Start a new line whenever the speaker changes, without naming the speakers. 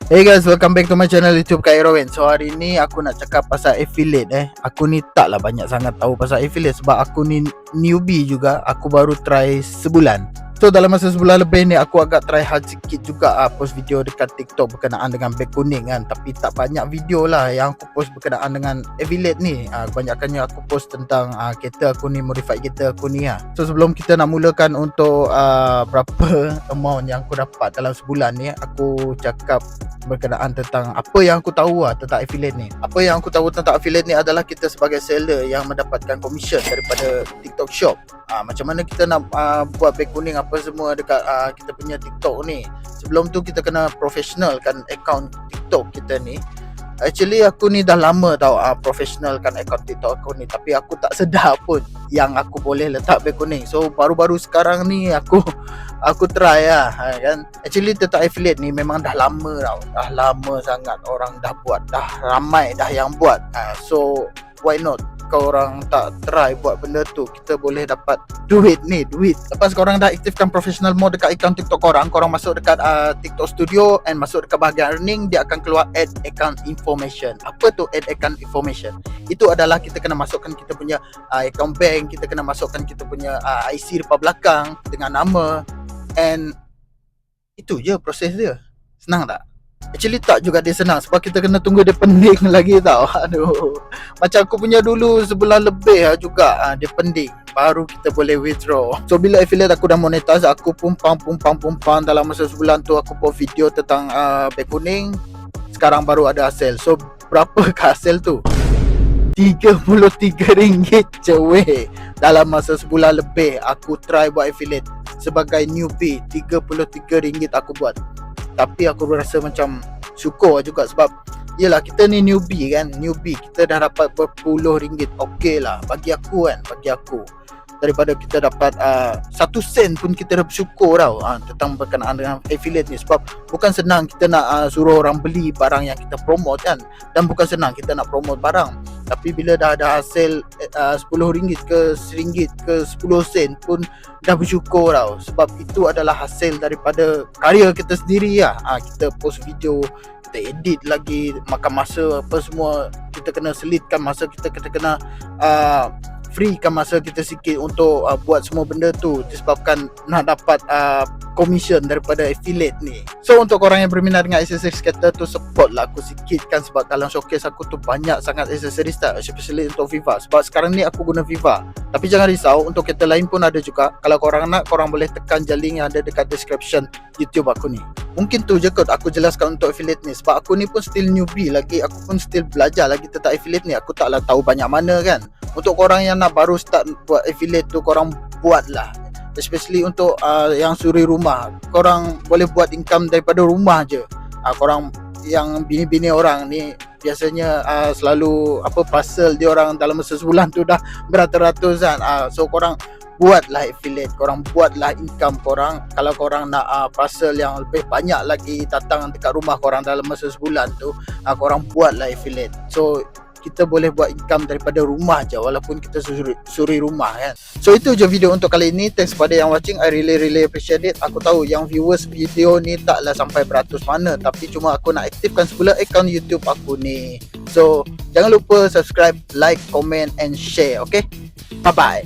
Hey guys, welcome back to my channel YouTube Kak Erwin. So hari ni aku nak cakap pasal affiliate. Aku ni taklah banyak sangat tahu pasal affiliate sebab aku ni newbie juga. Aku baru try sebulan. So dalam masa sebulan lebih ni aku agak try hard sikit juga post video dekat TikTok berkenaan dengan beg kuning kan. Tapi tak banyak video lah yang aku post berkenaan dengan affiliate ni. Kebanyakannya aku post tentang kereta aku ni, modified kereta aku ni . So sebelum kita nak mulakan untuk berapa amount yang aku dapat dalam sebulan ni, aku cakap berkenaan tentang apa yang aku tahu tentang affiliate ni. Apa yang aku tahu tentang affiliate ni adalah kita sebagai seller yang mendapatkan commission daripada TikTok shop. Macam mana kita nak buat beg kuning apa semua dekat kita punya TikTok ni. Sebelum tu kita kena professional kan account TikTok kita ni. Actually aku ni dah lama tau professional kan account TikTok aku ni, tapi aku tak sedar pun yang aku boleh letak beg kuning. So baru-baru sekarang ni aku try kan. Actually tentang affiliate ni memang dah lama tau. Dah lama sangat orang dah buat, dah ramai dah yang buat. So why not kau orang tak try buat benda tu, kita boleh dapat duit. Lepas korang dah aktifkan professional mode dekat account TikTok korang masuk dekat TikTok Studio and masuk dekat bahagian earning, dia akan keluar add account information. Apa tu add account information? Itu adalah kita kena masukkan kita punya account bank, kita kena masukkan kita punya IC depan belakang dengan nama, and itu je proses dia. Senang tak? Actually tak juga dia senang sebab kita kena tunggu dia pending lagi tau. Aduh. Macam aku punya dulu sebulan lebih juga dia pending baru kita boleh withdraw. So bila affiliate aku dah monetize, aku pumpang dalam masa sebulan tu aku buat video tentang beg kuning. Sekarang baru ada hasil. So berapa hasil tu? RM33 je weh. Dalam masa sebulan lebih aku try buat affiliate sebagai newbie. RM33 aku buat. Tapi aku rasa macam syukur juga sebab yelah kita ni newbie kan. Kita dah dapat berpuluh ringgit. Okey lah bagi aku. Daripada kita dapat 1 sen pun kita dah bersyukur tau tentang berkenaan dengan affiliate ni. Sebab bukan senang kita nak suruh orang beli barang yang kita promote kan. Dan bukan senang kita nak promote barang. Tapi bila dah ada hasil RM10 ke RM1 ke 10 sen pun dah bersyukur tau. Sebab itu adalah hasil daripada karya kita sendiri lah. Kita post video, kita edit lagi, makan masa apa semua. Kita kena selitkan masa, kita kena freekan masa kita sikit untuk buat semua benda tu, disebabkan nak dapat commission daripada affiliate ni. So untuk orang yang berminat dengan aksesoris kereta tu, support lah aku sikit kan, sebab dalam showcase aku tu banyak sangat aksesoris tak, especially untuk Viva. Sebab sekarang ni aku guna Viva. Tapi jangan risau, untuk kereta lain pun ada juga. Kalau korang nak, korang boleh tekan je link yang ada dekat description YouTube aku ni. Mungkin tu je kot aku jelaskan untuk affiliate ni. Sebab aku ni pun still newbie lagi, aku pun still belajar lagi tentang affiliate ni. Aku taklah tahu banyak mana kan. Untuk korang yang nak baru start buat affiliate tu, korang buat lah. Especially untuk yang suri rumah, korang boleh buat income daripada rumah je. Korang yang bini-bini orang ni biasanya selalu parcel dia orang dalam masa sebulan tu dah beratus-ratusan. So korang buatlah affiliate, korang buatlah income korang. Kalau korang nak parcel yang lebih banyak lagi datang dekat rumah korang dalam masa sebulan tu, korang buatlah affiliate. So kita boleh buat income daripada rumah je, walaupun kita suri rumah kan. So itu je video untuk kali ini. Thanks pada yang watching, I really appreciate it. Aku tahu yang viewers video ni taklah sampai beratus mana, tapi cuma aku nak aktifkan semula account YouTube aku ni. So jangan lupa subscribe, like, comment and share. Okay, bye bye.